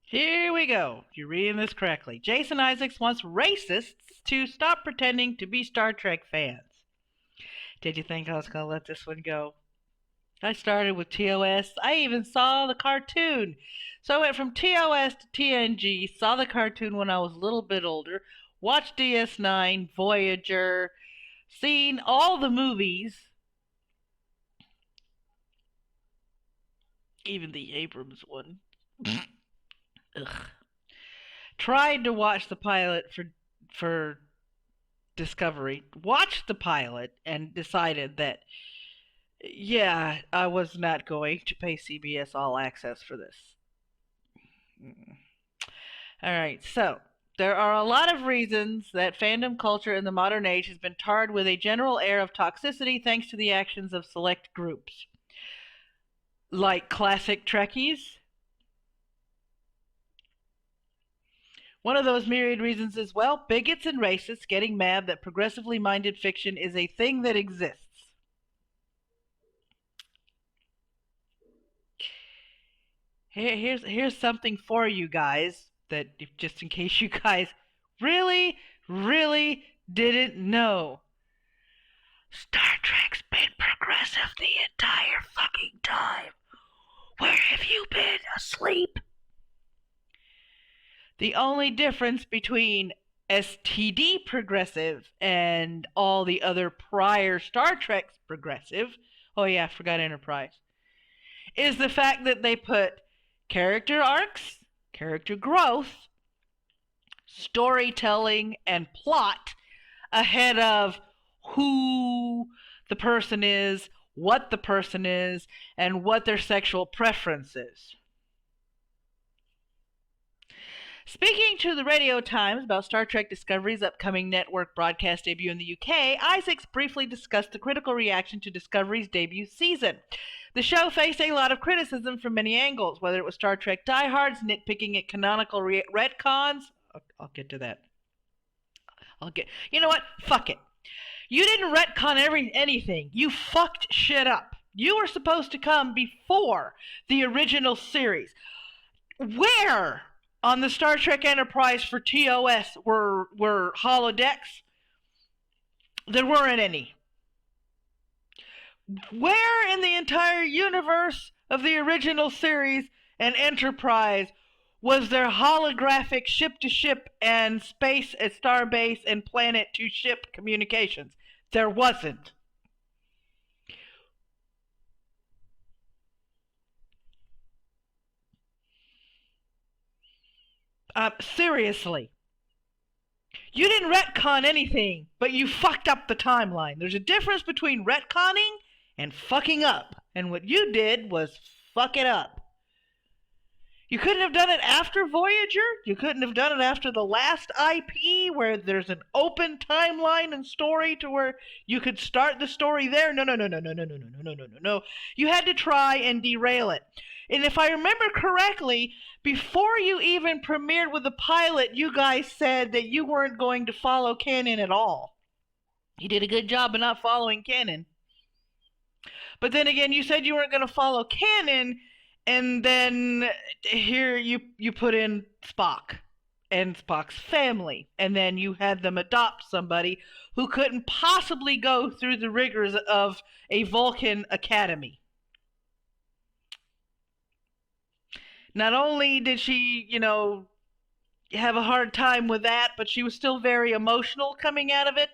Here we go. You're reading this correctly. Jason Isaacs wants racists to stop pretending to be Star Trek fans. Did you think I was going to let this one go? I started with TOS. I even saw the cartoon. So I went from TOS to TNG, saw the cartoon when I was a little bit older, watched DS9, Voyager, seen all the movies, even the Abrams one. Ugh. Tried to watch the pilot for Discovery, watched the pilot, and decided that, yeah, I was not going to pay CBS All Access for this. Alright, so there are a lot of reasons that fandom culture in the modern age has been tarred with a general air of toxicity thanks to the actions of select groups. Like classic Trekkies. One of those myriad reasons is, well, bigots and racists getting mad that progressively minded fiction is a thing that exists. Here's something for you guys that, just in case you guys really, really didn't know. Star Trek's been progressive the entire fucking time. Where have you been? Asleep? The only difference between STD progressive and all the other prior Star Trek's progressive, oh yeah, I forgot Enterprise, is the fact that they put character arcs, character growth, storytelling, and plot ahead of who the person is, what the person is, and what their sexual preference is. Speaking to the Radio Times about Star Trek Discovery's upcoming network broadcast debut in the UK, Isaacs briefly discussed the critical reaction to Discovery's debut season. The show faced a lot of criticism from many angles, whether it was Star Trek diehards nitpicking at canonical retcons. I'll get to that. You know what? Fuck it. You didn't retcon anything. You fucked shit up. You were supposed to come before the original series. Where on the Star Trek Enterprise for TOS were holodecks? There weren't any. Where in the entire universe of the original series and Enterprise was there holographic ship-to-ship and space at starbase and planet-to-ship communications? There wasn't. Seriously. You didn't retcon anything, but you fucked up the timeline. There's a difference between retconning and fucking up. And what you did was fuck it up. You couldn't have done it after Voyager. You couldn't have done it after the last IP where there's an open timeline and story to where you could start the story there. No. You had to try and derail it. And if I remember correctly, before you even premiered with the pilot, you guys said that you weren't going to follow canon at all. You did a good job of not following canon. But then again, you said you weren't going to follow canon, and then here you put in Spock and Spock's family, and then you had them adopt somebody who couldn't possibly go through the rigors of a Vulcan academy. Not only did she, have a hard time with that, but she was still very emotional coming out of it.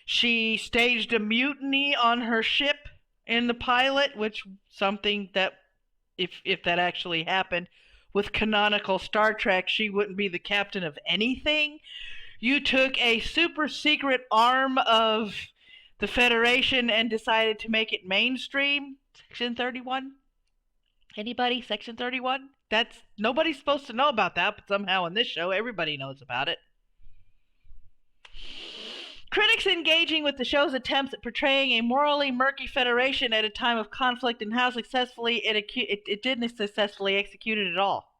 She staged a mutiny on her ship in the pilot, which something that, if that actually happened, with canonical Star Trek, she wouldn't be the captain of anything. You took a super secret arm of the Federation and decided to make it mainstream. Section 31? Anybody? Section 31? That's nobody's supposed to know about that, but somehow in this show everybody knows about it. Critics engaging with the show's attempts at portraying a morally murky Federation at a time of conflict and how successfully it didn't successfully execute it at all.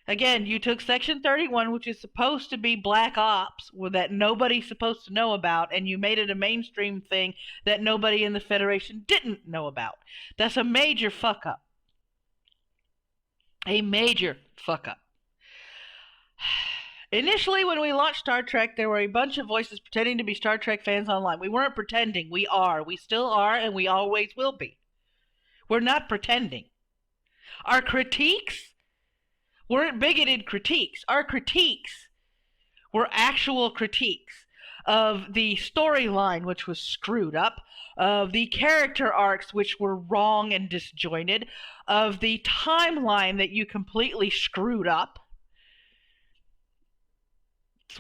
Again, you took Section 31, which is supposed to be black ops that nobody's supposed to know about, and you made it a mainstream thing that nobody in the Federation didn't know about. That's a major fuck up. A major fuck up. Initially, when we launched Star Trek, there were a bunch of voices pretending to be Star Trek fans online. We weren't pretending. We are. We still are, and we always will be. We're not pretending. Our critiques weren't bigoted critiques. Our critiques were actual critiques of the storyline, which was screwed up, of the character arcs, which were wrong and disjointed, of the timeline that you completely screwed up.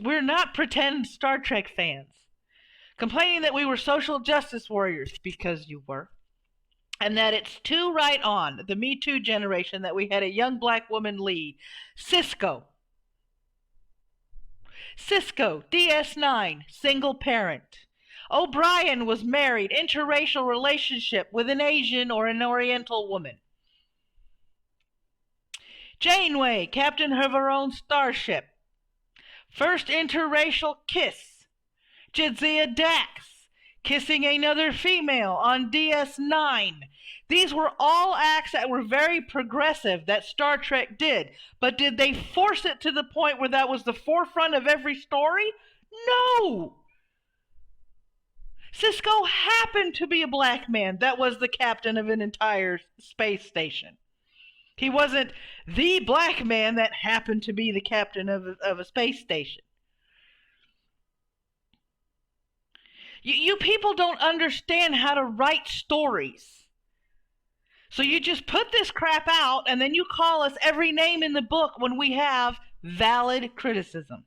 We're not pretend Star Trek fans. Complaining that we were social justice warriors, because you were. And that it's too right on, the Me Too generation, that we had a young black woman lead. Cisco, DS9, single parent. O'Brien was married, interracial relationship with an Asian or an Oriental woman. Janeway, captain of her own starship. First interracial kiss. Jadzia Dax, kissing another female on DS9. These were all acts that were very progressive that Star Trek did. But did they force it to the point where that was the forefront of every story? No! Cisco happened to be a black man that was the captain of an entire space station. He wasn't the black man that happened to be the captain of a space station. You people don't understand how to write stories. So you just put this crap out and then you call us every name in the book when we have valid criticisms.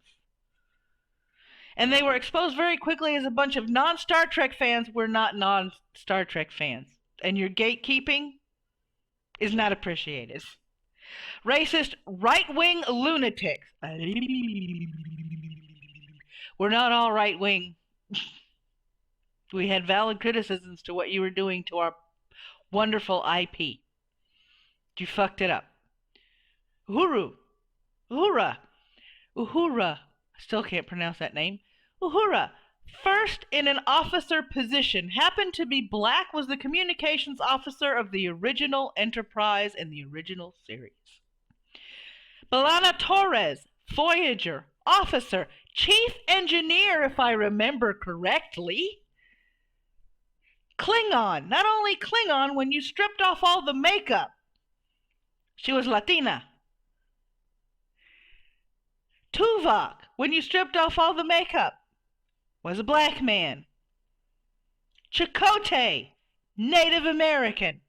And they were exposed very quickly as a bunch of non-Star Trek fans. We're not non-Star Trek fans. And your gatekeeping is not appreciated. Racist right-wing lunatics. We're not all right-wing. We had valid criticisms to what you were doing to our wonderful IP. You fucked it up. Uhura. I still can't pronounce that name. Uhura, first in an officer position, happened to be black, was the communications officer of the original Enterprise in the original series. B'Elanna Torres, Voyager, officer, chief engineer, if I remember correctly. Klingon, not only Klingon, when you stripped off all the makeup, she was Latina. Tuvok, when you stripped off all the makeup, was a black man. Chakotay, Native American.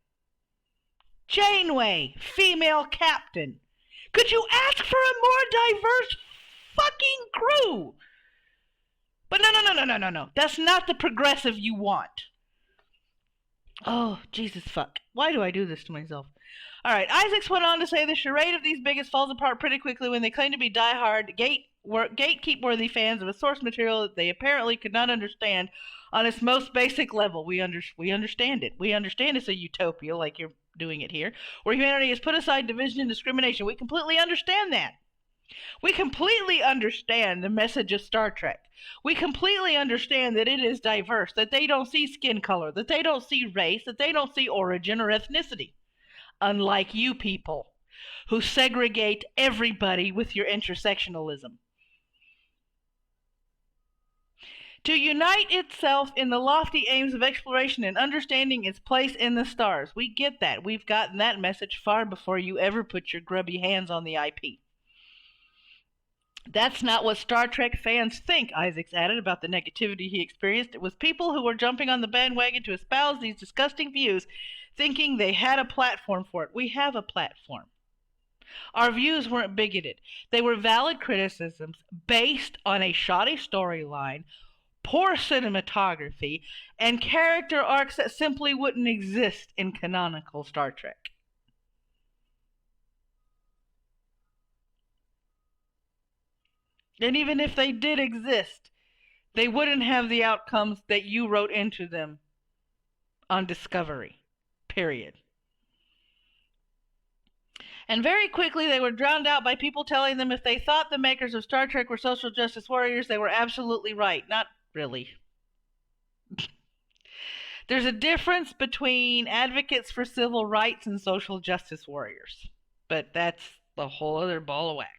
Janeway, female captain. Could you ask for a more diverse fucking crew? But no. That's not the progressive you want. Oh, Jesus fuck. Why do I do this to myself? Alright, Isaacs went on to say the charade of these bigots falls apart pretty quickly when they claim to be die-hard, gatekeep-worthy fans of a source material that they apparently could not understand on its most basic level. We understand it. We understand it's a utopia, like you're doing it here, where humanity has put aside division and discrimination. We completely understand that. We completely understand the message of Star Trek. We completely understand that it is diverse, that they don't see skin color, that they don't see race, that they don't see origin or ethnicity. Unlike you people, who segregate everybody with your intersectionalism. To unite itself in the lofty aims of exploration and understanding its place in the stars. We get that. We've gotten that message far before you ever put your grubby hands on the IP. That's not what Star Trek fans think, Isaacs added about the negativity he experienced. It was people who were jumping on the bandwagon to espouse these disgusting views, thinking they had a platform for it. We have a platform. Our views weren't bigoted. They were valid criticisms based on a shoddy storyline, poor cinematography, and character arcs that simply wouldn't exist in canonical Star Trek. And even if they did exist, they wouldn't have the outcomes that you wrote into them on Discovery. Period. And very quickly they were drowned out by people telling them if they thought the makers of Star Trek were social justice warriors, they were absolutely right. Not really. There's a difference between advocates for civil rights and social justice warriors. But that's a whole other ball of wax.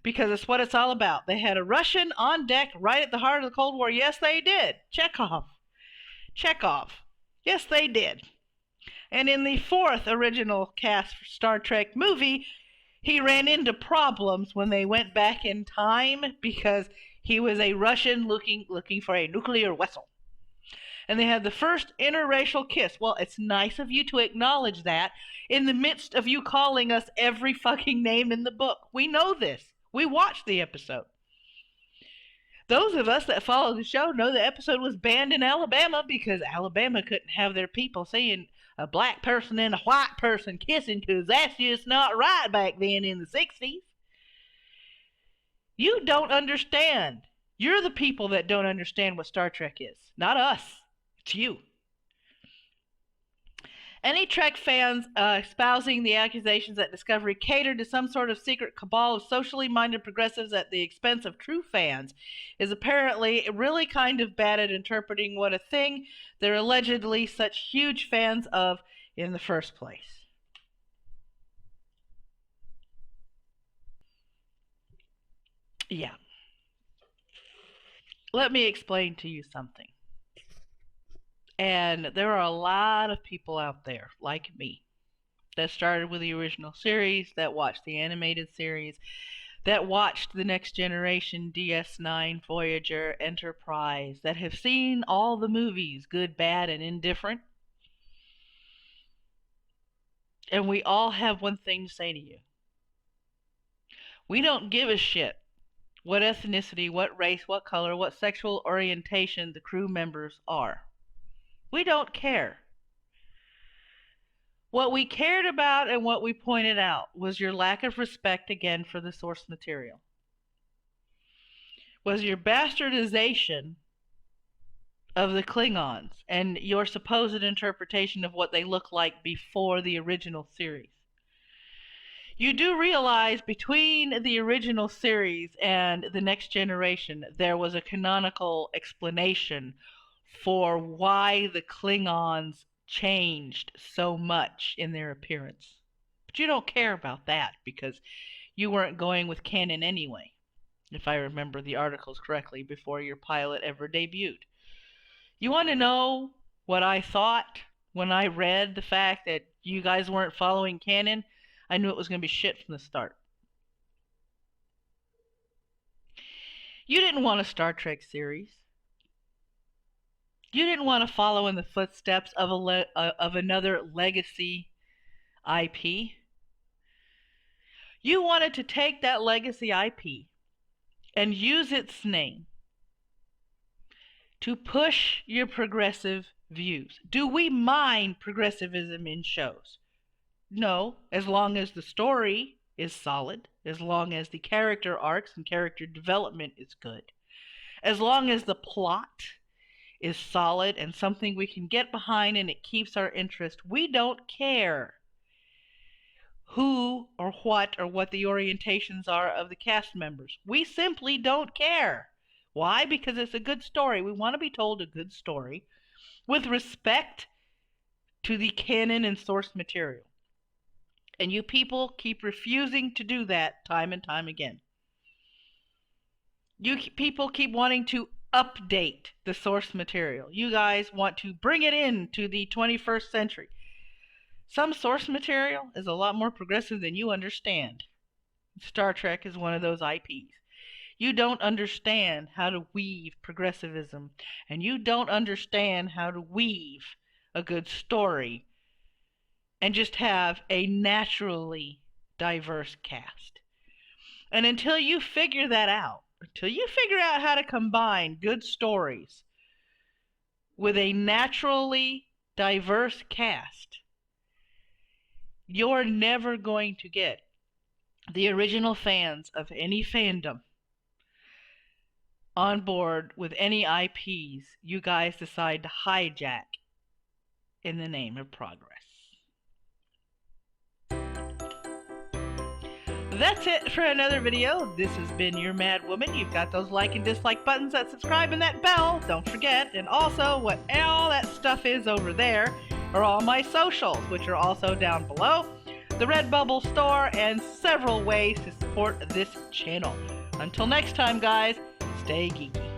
Because it's what it's all about. They had a Russian on deck right at the heart of the Cold War. Yes, they did. Chekhov. Yes, they did. And in the fourth original cast Star Trek movie, he ran into problems when they went back in time because he was a Russian looking for a nuclear vessel. And they had the first interracial kiss. Well, it's nice of you to acknowledge that in the midst of you calling us every fucking name in the book. We know this. We watched the episode. Those of us that follow the show know the episode was banned in Alabama because Alabama couldn't have their people seeing a black person and a white person kissing because that's just not right back then in the 60s. You don't understand. You're the people that don't understand what Star Trek is. Not us. It's you. Any Trek fans espousing the accusations that Discovery catered to some sort of secret cabal of socially minded progressives at the expense of true fans is apparently really kind of bad at interpreting what a thing they're allegedly such huge fans of in the first place. Yeah. Let me explain to you something. And there are a lot of people out there, like me, that started with the original series, that watched the animated series, that watched The Next Generation, DS9, Voyager, Enterprise, that have seen all the movies, good, bad, and indifferent. And we all have one thing to say to you. We don't give a shit what ethnicity, what race, what color, what sexual orientation the crew members are. We don't care. What we cared about and what we pointed out was your lack of respect again for the source material. Was your bastardization of the Klingons and your supposed interpretation of what they look like before the original series. You do realize between the original series and The Next Generation, there was a canonical explanation for why the Klingons changed so much in their appearance. But you don't care about that because you weren't going with canon anyway, if I remember the articles correctly, before your pilot ever debuted. You want to know what I thought when I read the fact that you guys weren't following canon? I knew it was going to be shit from the start. You didn't want a Star Trek series. You didn't want to follow in the footsteps of another legacy IP. You wanted to take that legacy IP and use its name to push your progressive views. Do we mind progressivism in shows? No, as long as the story is solid, as long as the character arcs and character development is good, as long as the plot is solid and something we can get behind and it keeps our interest, we don't care who or what the orientations are of the cast members. We simply don't care. Why? Because it's a good story. We want to be told a good story with respect to the canon and source material. And you people keep refusing to do that time and time again. You people keep wanting to update the source material. You guys want to bring it into the 21st century. Some source material is a lot more progressive than you understand. Star Trek is one of those IPs. You don't understand how to weave progressivism, and you don't understand how to weave a good story and just have a naturally diverse cast. And until you figure that out, until you figure out how to combine good stories with a naturally diverse cast, you're never going to get the original fans of any fandom on board with any IPs you guys decide to hijack in the name of progress. That's it for another video. This has been your Mad Woman. You've got those like and dislike buttons, that subscribe, and that bell. Don't forget. And also, what all that stuff is over there are all my socials, which are also down below. the Redbubble store, and several ways to support this channel. Until next time, guys, stay geeky.